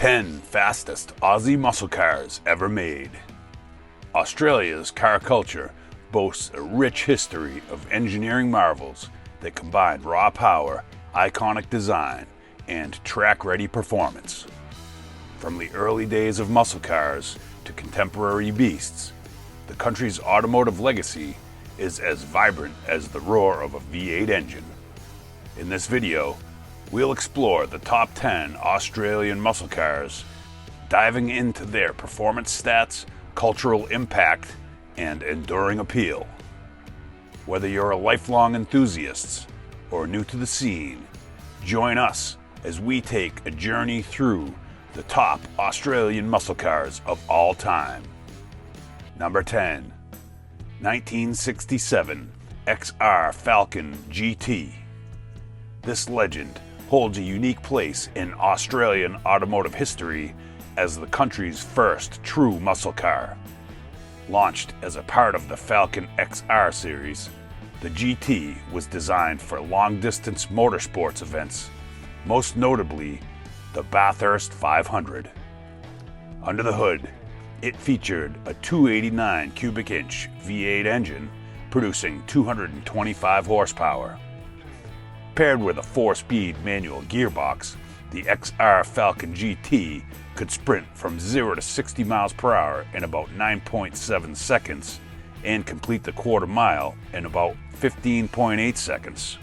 10 fastest Aussie muscle cars ever made. Australia's car culture boasts a rich history of engineering marvels that combine raw power, iconic design, and track-ready performance. From the early days of muscle cars to contemporary beasts, the country's automotive legacy is as vibrant as the roar of a V8 engine. In this video, we'll explore the top 10 Australian muscle cars, diving into their performance stats, cultural impact, and enduring appeal. Whether you're a lifelong enthusiast or new to the scene, join us as we take a journey through the top Australian muscle cars of all time. Number 10, 1967 XR Falcon GT. This legend holds a unique place in Australian automotive history as the country's first true muscle car. Launched as a part of the Falcon XR series, the GT was designed for long-distance motorsports events, most notably the Bathurst 500. Under the hood, it featured a 289 cubic inch V8 engine producing 225 horsepower. Paired with a 4-speed manual gearbox, the XR Falcon GT could sprint from 0 to 60 miles per hour in about 9.7 seconds and complete the quarter mile in about 15.8 seconds.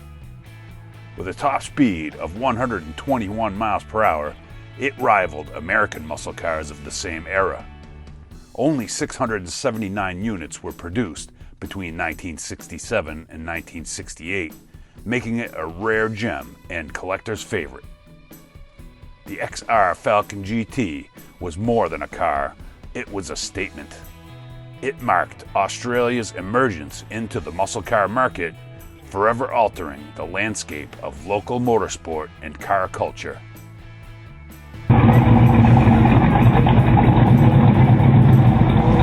With a top speed of 121 miles per hour, it rivaled American muscle cars of the same era. Only 679 units were produced between 1967 and 1968, making it a rare gem and collector's favorite. The XR Falcon GT was more than a car, it was a statement. It marked Australia's emergence into the muscle car market, forever altering the landscape of local motorsport and car culture.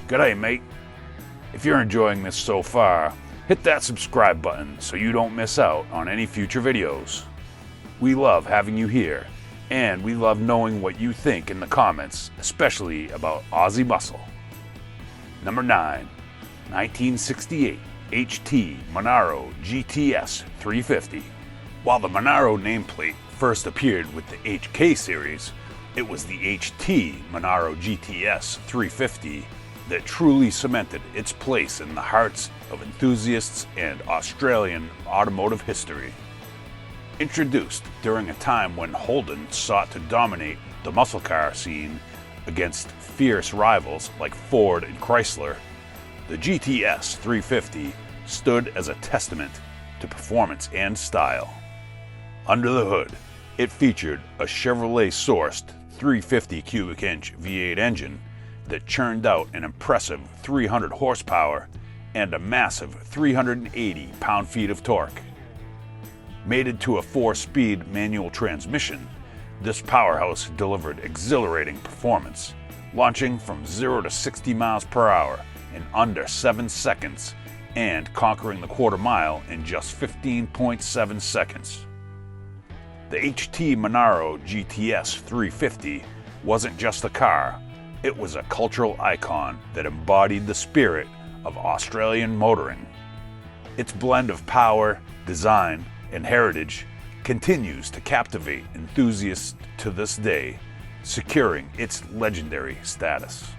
G'day, mate. If you're enjoying this so far, hit that subscribe button so you don't miss out on any future videos. We love having you here, and we love knowing what you think in the comments, especially about Aussie muscle. Number 9, 1968 HT Monaro GTS 350. While the Monaro nameplate first appeared with the HK series, it was the HT Monaro GTS 350 that truly cemented its place in the hearts of enthusiasts and Australian automotive history. Introduced during a time when Holden sought to dominate the muscle car scene against fierce rivals like Ford and Chrysler, the GTS 350 stood as a testament to performance and style. Under the hood, it featured a Chevrolet-sourced 350 cubic inch V8 engine that churned out an impressive 300 horsepower and a massive 380 pound-feet of torque. Mated to a 4-speed manual transmission, this powerhouse delivered exhilarating performance, launching from 0 to 60 miles per hour in under 7 seconds and conquering the quarter mile in just 15.7 seconds. The HT Monaro GTS 350 wasn't just a car, it was a cultural icon that embodied the spirit of Australian motoring. Its blend of power, design, and heritage continues to captivate enthusiasts to this day, securing its legendary status.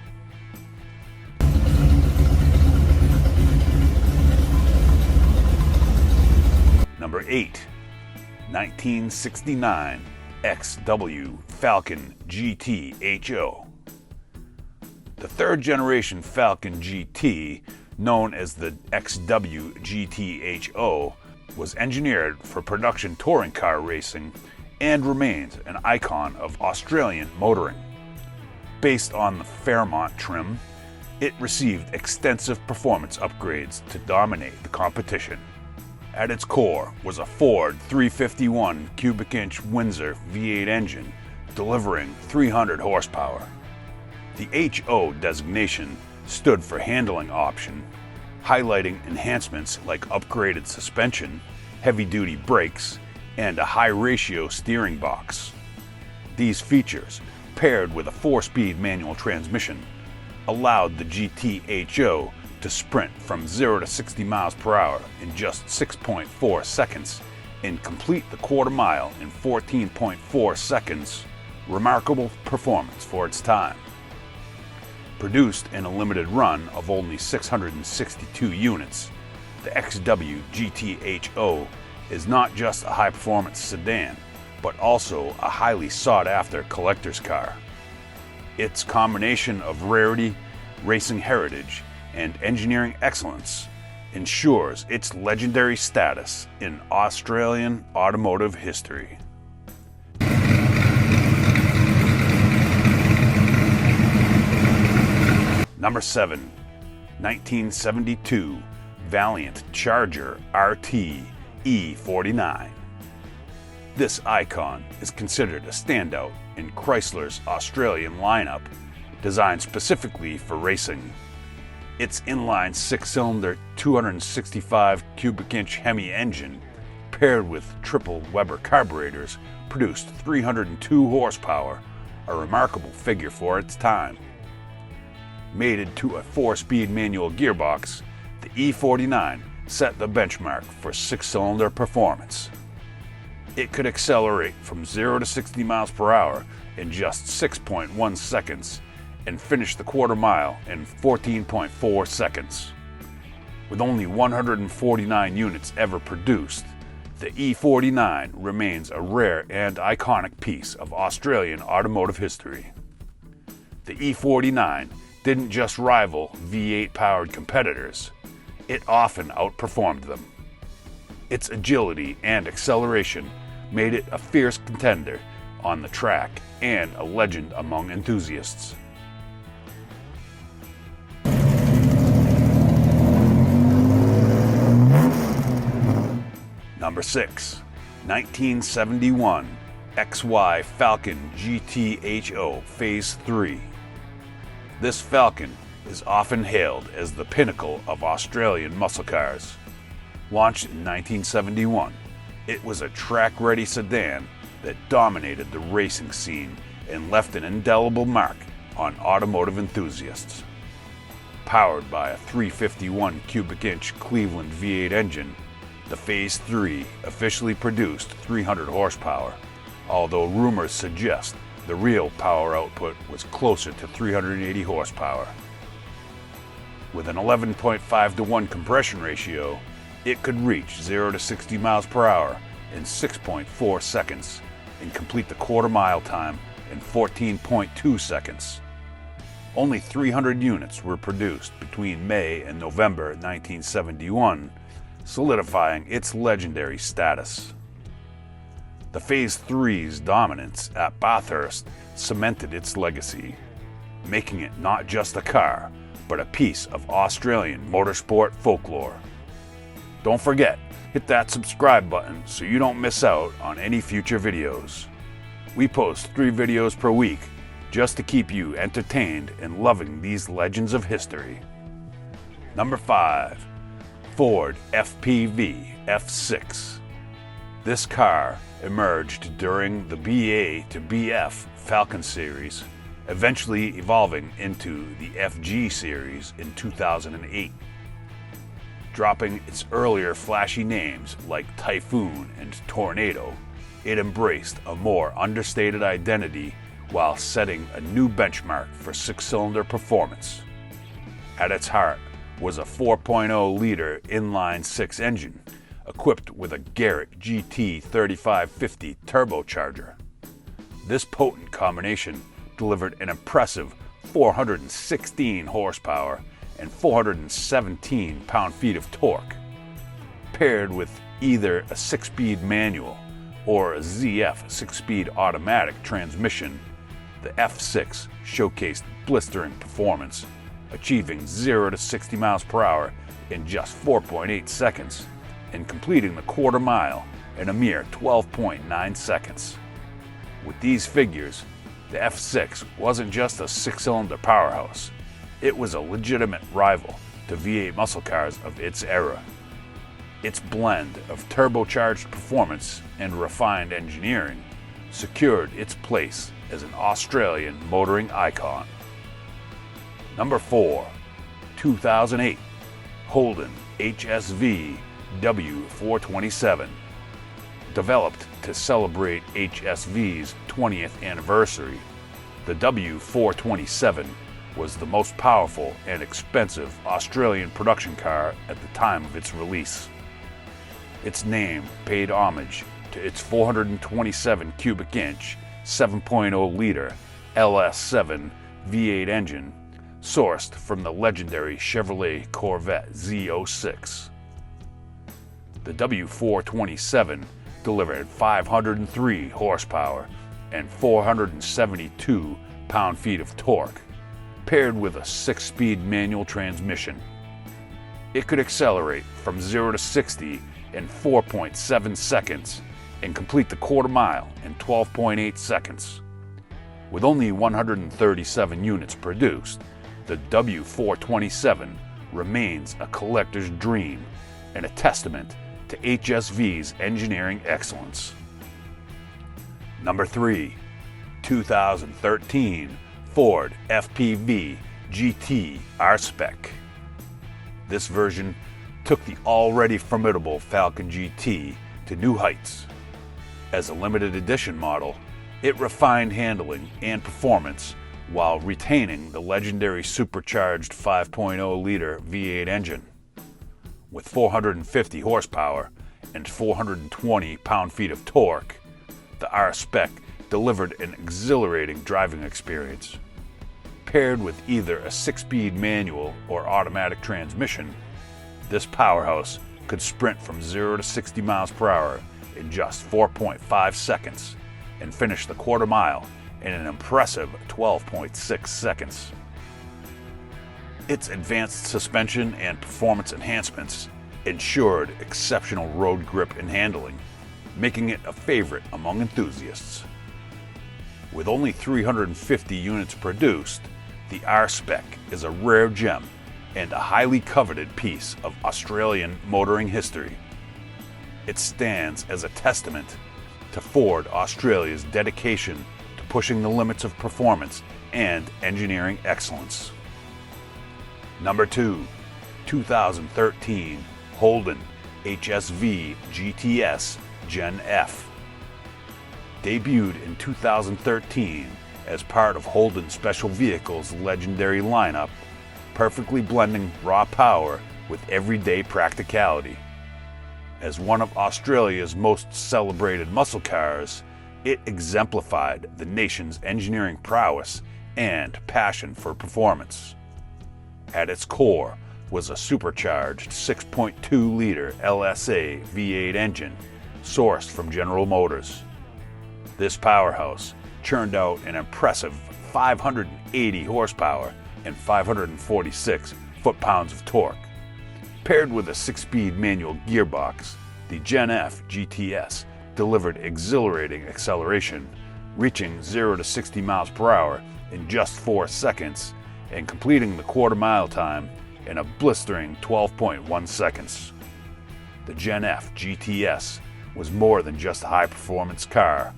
Number 8, 1969 XW Falcon GT HO. The third generation Falcon GT, known as the XW GT HO, was engineered for production touring car racing and remains an icon of Australian motoring. Based on the Fairmont trim, it received extensive performance upgrades to dominate the competition. At its core was a Ford 351 cubic inch Windsor V8 engine delivering 300 horsepower. The HO designation stood for handling option, highlighting enhancements like upgraded suspension, heavy-duty brakes, and a high-ratio steering box. These features paired with a 4-speed manual transmission, allowed the GTHO to sprint from 0 to 60 miles per hour in just 6.4 seconds and complete the quarter mile in 14.4 seconds. Remarkable performance for its time. Produced in a limited run of only 662 units, the XW GTHO is not just a high-performance sedan, but also a highly sought-after collector's car. Its combination of rarity, racing heritage, and engineering excellence ensures its legendary status in Australian automotive history. Number 7, 1972 Valiant Charger RT E49. This icon is considered a standout in Chrysler's Australian lineup, designed specifically for racing. Its inline 6-cylinder 265 cubic inch Hemi engine, paired with triple Weber carburetors, produced 302 horsepower, a remarkable figure for its time. Mated to a 4-speed manual gearbox, the E49 set the benchmark for 6-cylinder performance. It could accelerate from 0 to 60 miles per hour in just 6.1 seconds and finish the quarter mile in 14.4 seconds. With only 149 units ever produced, the E49 remains a rare and iconic piece of Australian automotive history. The E49 didn't just rival V8-powered competitors, it often outperformed them. Its agility and acceleration made it a fierce contender on the track and a legend among enthusiasts. Number 6, 1971 XY Falcon GT Phase 3. This Falcon is often hailed as the pinnacle of Australian muscle cars. Launched in 1971, it was a track-ready sedan that dominated the racing scene and left an indelible mark on automotive enthusiasts. Powered by a 351 cubic inch Cleveland V8 engine, the Phase 3 officially produced 300 horsepower, although rumors suggest the real power output was closer to 380 horsepower. With an 11.5-to-1 compression ratio, it could reach 0 to 60 miles per hour in 6.4 seconds and complete the quarter mile time in 14.2 seconds. Only 300 units were produced between May and November 1971, solidifying its legendary status. The Phase 3's dominance at Bathurst cemented its legacy, making it not just a car, but a piece of Australian motorsport folklore. Don't forget, hit that subscribe button so you don't miss out on any future videos. We post 3 videos per week just to keep you entertained and loving these legends of history. Number 5, Ford FPV F6. This car emerged during the BA to BF Falcon series, eventually evolving into the FG series in 2008. Dropping its earlier flashy names like Typhoon and Tornado, it embraced a more understated identity while setting a new benchmark for 6-cylinder performance. At its heart was a 4.0-liter inline-6 engine, equipped with a Garrett GT 3550 turbocharger. This potent combination delivered an impressive 416 horsepower and 417 pound-feet of torque. Paired with either a 6-speed manual or a ZF 6-speed automatic transmission, the F6 showcased blistering performance, achieving 0 to 60 miles per hour in just 4.8 seconds and completing the quarter mile in a mere 12.9 seconds. With these figures, the F6 wasn't just a 6-cylinder powerhouse, it was a legitimate rival to V8 muscle cars of its era. Its blend of turbocharged performance and refined engineering secured its place as an Australian motoring icon. Number 4. 2008 Holden HSV W427. Developed to celebrate HSV's 20th anniversary, the W427 was the most powerful and expensive Australian production car at the time of its release. Its name paid homage to its 427 cubic inch, 7.0 liter LS7 V8 engine, sourced from the legendary Chevrolet Corvette Z06. The W427 delivered 503 horsepower and 472 pound-feet of torque, paired with a 6-speed manual transmission. It could accelerate from 0 to 60 in 4.7 seconds and complete the quarter mile in 12.8 seconds. With only 137 units produced, the W427 remains a collector's dream and a testament to HSV's engineering excellence. Number 3. 2013 Ford FPV GT R-Spec. This version took the already formidable Falcon GT to new heights. As a limited edition model, it refined handling and performance while retaining the legendary supercharged 5.0-liter V8 engine. With 450 horsepower and 420 pound-feet of torque, the R-Spec delivered an exhilarating driving experience. Paired with either a 6-speed manual or automatic transmission, this powerhouse could sprint from 0 to 60 miles per hour in just 4.5 seconds and finish the quarter mile in an impressive 12.6 seconds. Its advanced suspension and performance enhancements ensured exceptional road grip and handling, making it a favorite among enthusiasts. With only 350 units produced, the R-Spec is a rare gem and a highly coveted piece of Australian motoring history. It stands as a testament to Ford Australia's dedication to pushing the limits of performance and engineering excellence. Number 2. 2013 Holden HSV GTS Gen F. Debuted in 2013 as part of Holden Special Vehicles' legendary lineup, perfectly blending raw power with everyday practicality. As one of Australia's most celebrated muscle cars, it exemplified the nation's engineering prowess and passion for performance. At its core was a supercharged 6.2-liter LSA V8 engine sourced from General Motors. This powerhouse churned out an impressive 580 horsepower and 546 foot-pounds of torque. Paired with a 6-speed manual gearbox, the Gen F GTS delivered exhilarating acceleration, reaching 0 to 60 miles per hour in just 4 seconds and completing the quarter-mile time in a blistering 12.1 seconds. The Gen F GTS was more than just a high-performance car.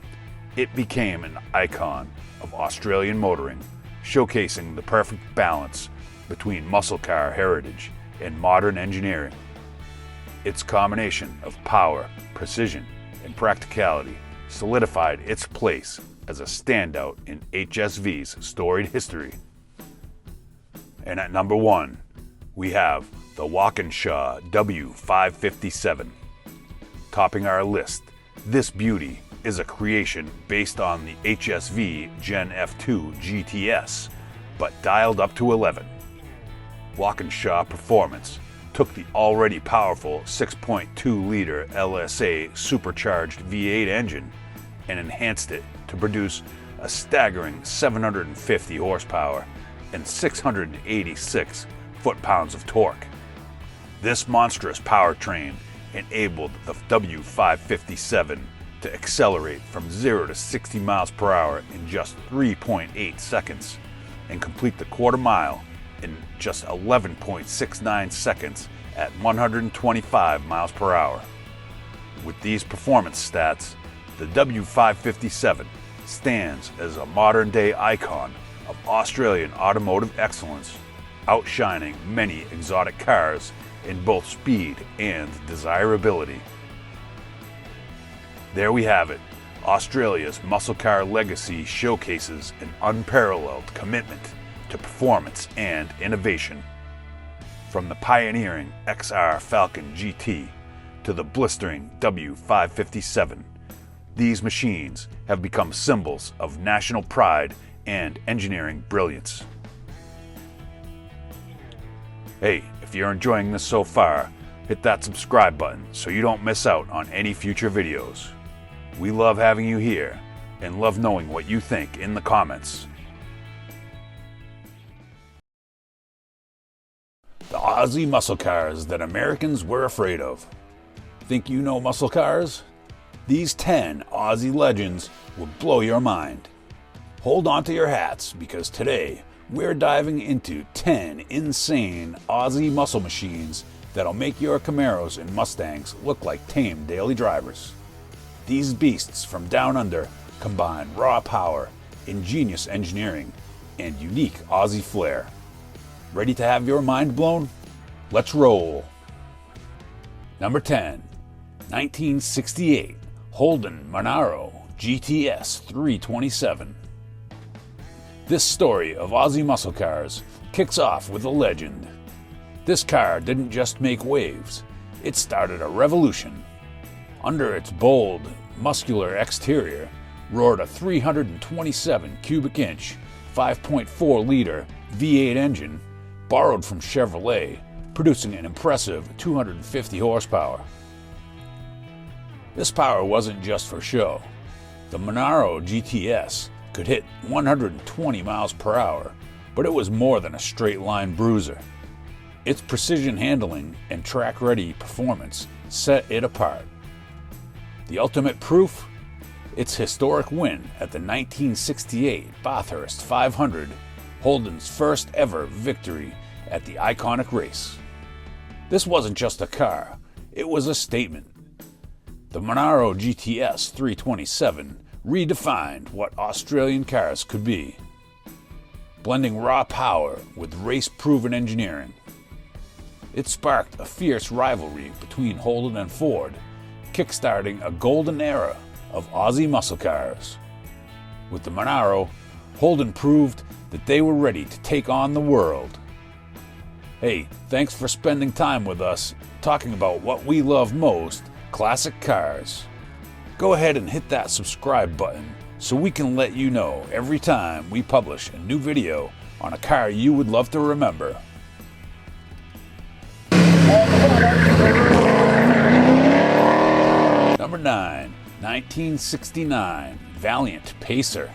It became an icon of Australian motoring, showcasing the perfect balance between muscle car heritage and modern engineering. Its combination of power, precision, and practicality solidified its place as a standout in HSV's storied history. And at number 1, we have the Walkinshaw W557. Topping our list, this beauty is a creation based on the HSV Gen F2 GTS, but dialed up to 11. Walkinshaw Performance took the already powerful 6.2-liter LSA supercharged V8 engine and enhanced it to produce a staggering 750 horsepower and 686 foot-pounds of torque. This monstrous powertrain enabled the W557 to accelerate from 0 to 60 miles per hour in just 3.8 seconds and complete the quarter mile in just 11.69 seconds at 125 miles per hour. With these performance stats, the W557 stands as a modern-day icon of Australian automotive excellence, outshining many exotic cars in both speed and desirability. There we have it. Australia's muscle car legacy showcases an unparalleled commitment to performance and innovation. From the pioneering XR Falcon GT to the blistering W557, these machines have become symbols of national pride and engineering brilliance. Hey, if you're enjoying this so far, hit that subscribe button so you don't miss out on any future videos. We love having you here and love knowing what you think in the comments. The Aussie muscle cars that Americans were afraid of. Think you know muscle cars? These 10 Aussie legends will blow your mind. Hold on to your hats because today we're diving into 10 insane Aussie muscle machines that'll make your Camaros and Mustangs look like tame daily drivers. These beasts from down under combine raw power, ingenious engineering, and unique Aussie flair. Ready to have your mind blown? Let's roll! Number 10. 1968 Holden Monaro GTS 327. This story of Aussie muscle cars kicks off with a legend. This car didn't just make waves, it started a revolution. Under its bold, muscular exterior roared a 327 cubic inch, 5.4-liter V8 engine borrowed from Chevrolet, producing an impressive 250 horsepower. This power wasn't just for show. The Monaro GTS could hit 120 miles per hour, but it was more than a straight-line bruiser. Its precision handling and track-ready performance set it apart. The ultimate proof? Its historic win at the 1968 Bathurst 500, Holden's first ever victory at the iconic race. This wasn't just a car, it was a statement. The Monaro GTS 327 redefined what Australian cars could be, blending raw power with race-proven engineering. It sparked a fierce rivalry between Holden and Ford, kickstarting a golden era of Aussie muscle cars. With the Monaro, Holden proved that they were ready to take on the world. Hey, thanks for spending time with us talking about what we love most, classic cars. Go ahead and hit that subscribe button so we can let you know every time we publish a new video on a car you would love to remember. Number 9, 1969 Valiant Pacer.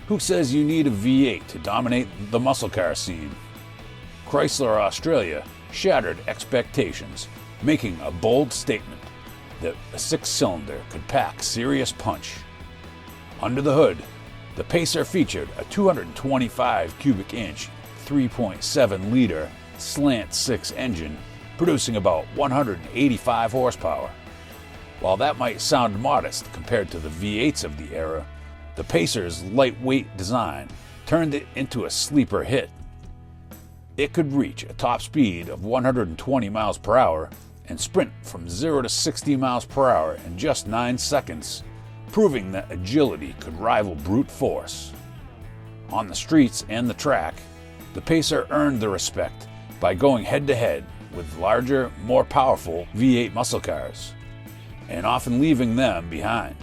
Who says you need a V8 to dominate the muscle car scene? Chrysler Australia shattered expectations, making a bold statement that a 6-cylinder could pack serious punch. Under the hood, the Pacer featured a 225 cubic inch, 3.7-liter slant 6 engine, producing about 185 horsepower. While that might sound modest compared to the V8s of the era, the Pacer's lightweight design turned it into a sleeper hit. It could reach a top speed of 120 miles per hour and sprint from 0 to 60 miles per hour in just 9 seconds, proving that agility could rival brute force. On the streets and the track, the Pacer earned the respect by going head-to-head with larger, more powerful V8 muscle cars, and often leaving them behind.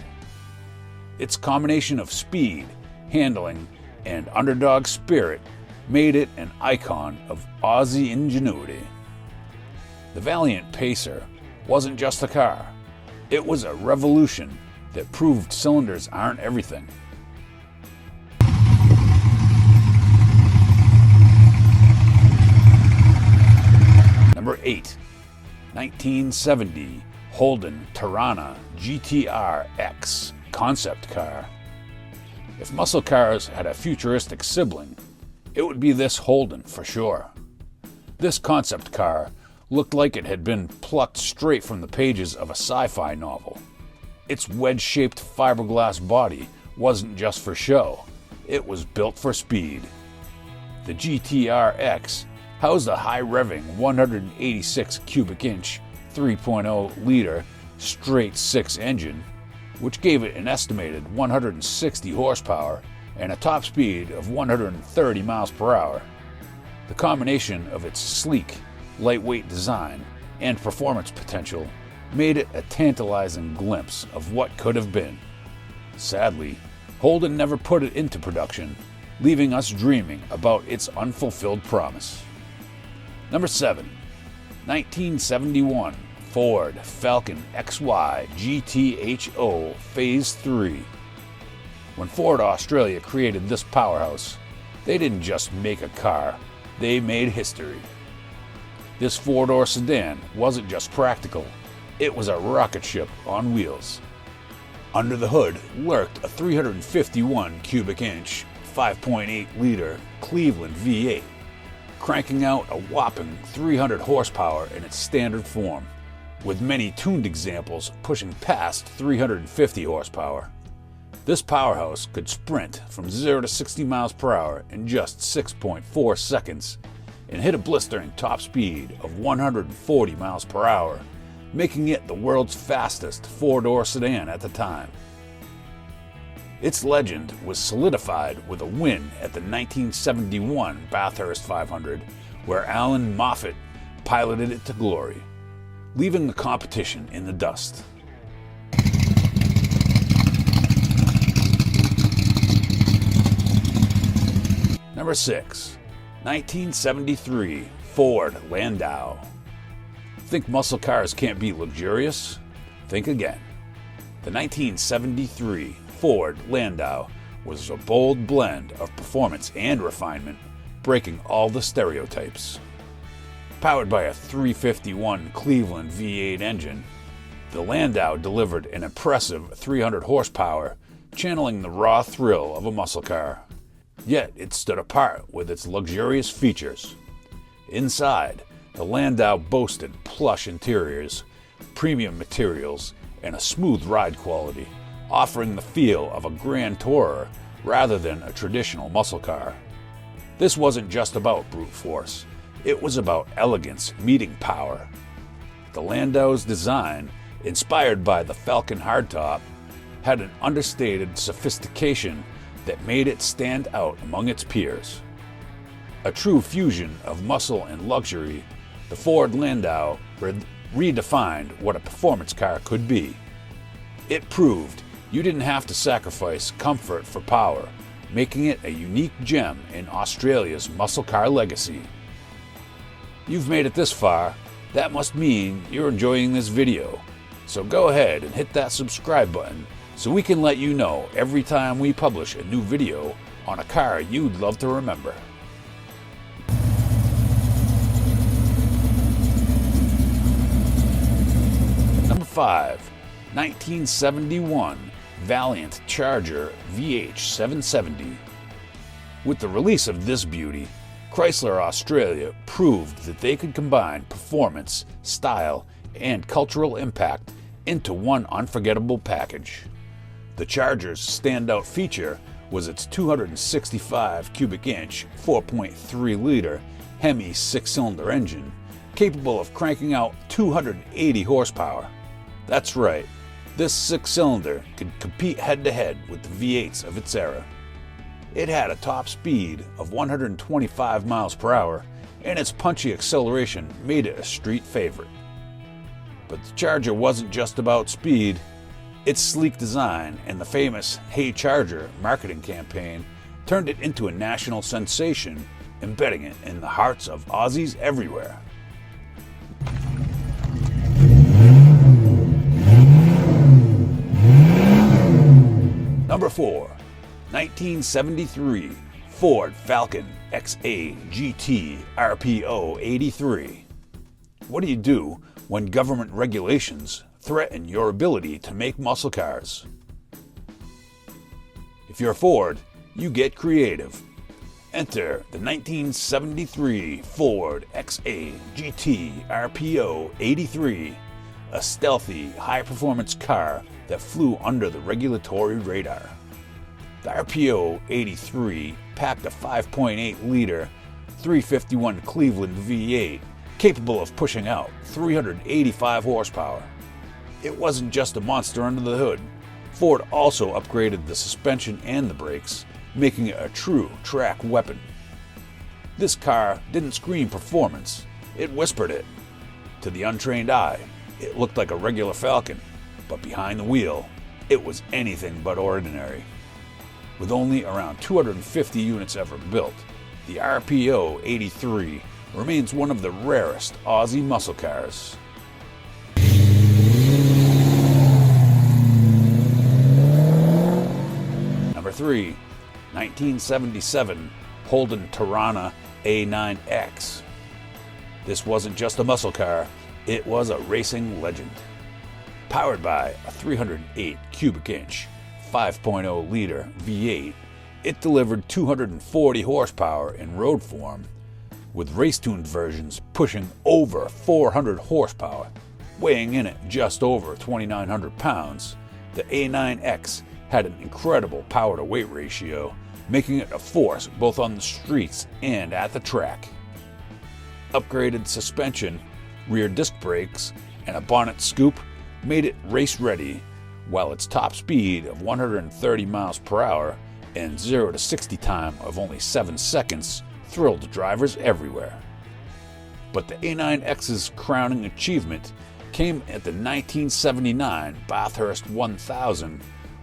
Its combination of speed, handling, and underdog spirit made it an icon of Aussie ingenuity. The Valiant Pacer wasn't just a car, it was a revolution that proved cylinders aren't everything. Number 8, 1970 Holden Tirana GTR X concept car. If muscle cars had a futuristic sibling, it would be this Holden for sure. This concept car looked like it had been plucked straight from the pages of a sci-fi novel. Its wedge-shaped fiberglass body wasn't just for show, it was built for speed. The GTR-X housed a high-revving 186 cubic inch 3.0 liter straight-six engine, which gave it an estimated 160 horsepower and a top speed of 130 miles per hour. The combination of its sleek, lightweight design and performance potential made it a tantalizing glimpse of what could have been. Sadly, Holden never put it into production, leaving us dreaming about its unfulfilled promise. Number 7. 1971 Ford Falcon XY GT Phase 3. When Ford Australia created this powerhouse, they didn't just make a car, they made history. This four-door sedan wasn't just practical, it was a rocket ship on wheels. Under the hood lurked a 351 cubic inch, 5.8 liter Cleveland V8, cranking out a whopping 300 horsepower in its standard form, with many tuned examples pushing past 350 horsepower. This powerhouse could sprint from 0 to 60 miles per hour in just 6.4 seconds and hit a blistering top speed of 140 miles per hour, making it the world's fastest four-door sedan at the time. Its legend was solidified with a win at the 1971 Bathurst 500, where Alan Moffat piloted it to glory, leaving the competition in the dust. Number 6. 1973 Ford Landau. Think muscle cars can't be luxurious? Think again. The 1973 Ford Landau was a bold blend of performance and refinement, breaking all the stereotypes. Powered by a 351 Cleveland V8 engine, the Landau delivered an impressive 300 horsepower, channeling the raw thrill of a muscle car. Yet it stood apart with its luxurious features. Inside, the Landau boasted plush interiors, premium materials, and a smooth ride quality, offering the feel of a grand tourer rather than a traditional muscle car. This wasn't just about brute force, it was about elegance meeting power. The Landau's design, inspired by the Falcon hardtop, had an understated sophistication that made it stand out among its peers. A true fusion of muscle and luxury, the Ford Landau redefined what a performance car could be. It proved you didn't have to sacrifice comfort for power, making it a unique gem in Australia's muscle car legacy. You've made it this far, that must mean you're enjoying this video. So go ahead and hit that subscribe button so we can let you know every time we publish a new video on a car you'd love to remember. Number 5. 1971 Valiant Charger VH 770. With the release of this beauty, Chrysler Australia proved that they could combine performance, style, and cultural impact into one unforgettable package. The Charger's standout feature was its 265 cubic inch, 4.3 liter Hemi 6-cylinder engine, capable of cranking out 280 horsepower. That's right, this 6-cylinder could compete head-to-head with the V8s of its era. It had a top speed of 125 miles per hour, and its punchy acceleration made it a street favorite. But the Charger wasn't just about speed. Its sleek design and the famous Hey Charger marketing campaign turned it into a national sensation, embedding it in the hearts of Aussies everywhere. Number 4. 1973 Ford Falcon XA GT RPO 83. What do you do when government regulations threaten your ability to make muscle cars? If you're Ford, you get creative. Enter the 1973 Ford XA GT RPO 83, a stealthy, high-performance car that flew under the regulatory radar. The RPO 83 packed a 5.8-liter 351 Cleveland V8 capable of pushing out 385 horsepower. It wasn't just a monster under the hood. Ford also upgraded the suspension and the brakes, making it a true track weapon. This car didn't scream performance, it whispered it. To the untrained eye, it looked like a regular Falcon, but behind the wheel, it was anything but ordinary. With only around 250 units ever built, the RPO 83 remains one of the rarest Aussie muscle cars. Number 3, 1977 Holden Torana A9X. This wasn't just a muscle car, it was a racing legend. Powered by a 308 cubic inch, 5.0-liter V8, it delivered 240 horsepower in road form, with race-tuned versions pushing over 400 horsepower. Weighing in at just over 2,900 pounds, the A9X had an incredible power-to-weight ratio, making it a force both on the streets and at the track. Upgraded suspension, rear disc brakes, and a bonnet scoop made it race-ready, while its top speed of 130 miles per hour and 0 to 60 time of only 7 seconds thrilled drivers everywhere. But the A9X's crowning achievement came at the 1979 Bathurst 1000,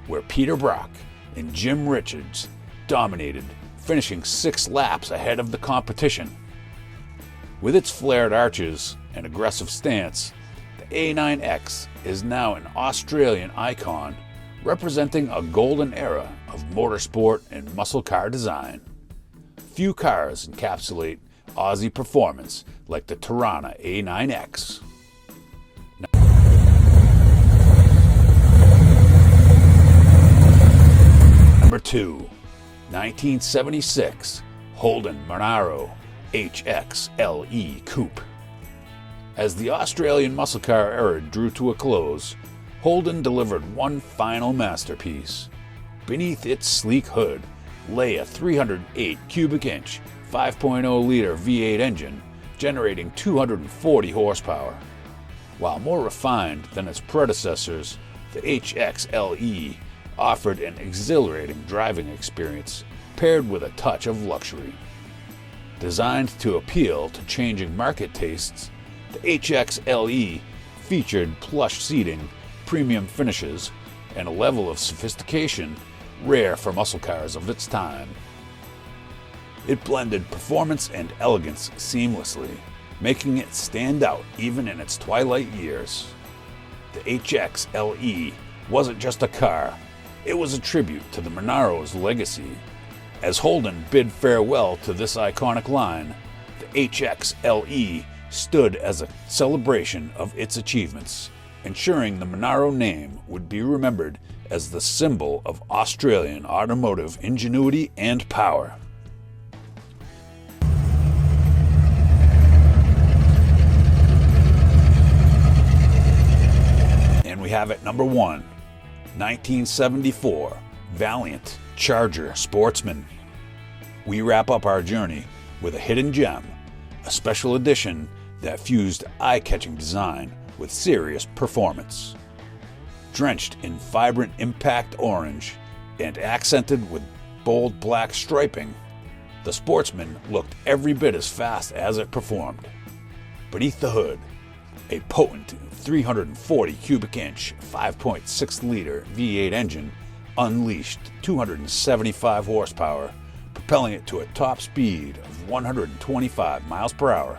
where Peter Brock and Jim Richards dominated, finishing 6 laps ahead of the competition. With its flared arches and aggressive stance, the A9X is now an Australian icon, representing a golden era of motorsport and muscle car design. Few cars encapsulate Aussie performance like the Torana A9X. Number 2, 1976 Holden Monaro HXLE Coupe. As the Australian muscle car era drew to a close, Holden delivered one final masterpiece. Beneath its sleek hood lay a 308 cubic inch, 5.0-liter V8 engine, generating 240 horsepower. While more refined than its predecessors, the HXLE offered an exhilarating driving experience paired with a touch of luxury. Designed to appeal to changing market tastes, the HXLE featured plush seating, premium finishes, and a level of sophistication rare for muscle cars of its time. It blended performance and elegance seamlessly, making it stand out even in its twilight years. The HXLE wasn't just a car, it was a tribute to the Monaro's legacy. As Holden bid farewell to this iconic line, the HXLE stood as a celebration of its achievements, ensuring the Monaro name would be remembered as the symbol of Australian automotive ingenuity and power. And we have at number 1, 1974 Valiant Charger Sportsman. We wrap up our journey with a hidden gem, a special edition that fused eye-catching design with serious performance. Drenched in vibrant impact orange and accented with bold black striping, the Sportsman looked every bit as fast as it performed. Beneath the hood, a potent 340 cubic inch, 5.6-liter V8 engine unleashed 275 horsepower, propelling it to a top speed of 125 miles per hour.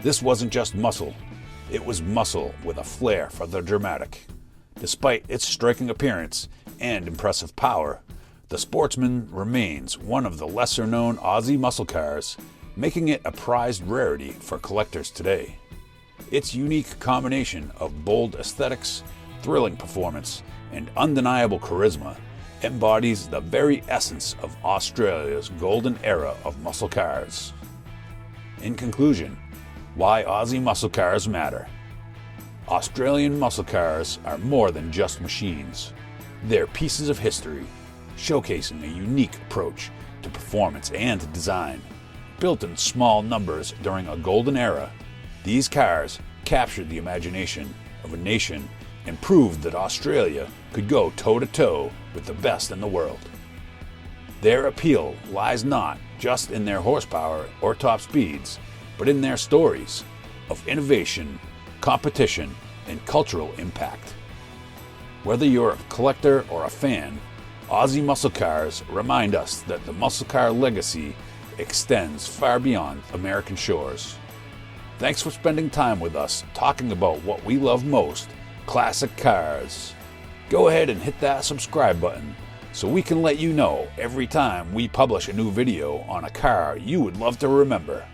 This wasn't just muscle, it was muscle with a flair for the dramatic. Despite its striking appearance and impressive power, the Sportsman remains one of the lesser-known Aussie muscle cars, making it a prized rarity for collectors today. Its unique combination of bold aesthetics, thrilling performance, and undeniable charisma embodies the very essence of Australia's golden era of muscle cars. In conclusion, why Aussie muscle cars matter. Australian muscle cars are more than just machines. They're pieces of history, showcasing a unique approach to performance and design. Built in small numbers during a golden era, these cars captured the imagination of a nation and proved that Australia could go toe-to-toe with the best in the world. Their appeal lies not just in their horsepower or top speeds, but in their stories of innovation, competition, and cultural impact. Whether you're a collector or a fan, Aussie muscle cars remind us that the muscle car legacy extends far beyond American shores. Thanks for spending time with us talking about what we love most, classic cars. Go ahead and hit that subscribe button so we can let you know every time we publish a new video on a car you would love to remember.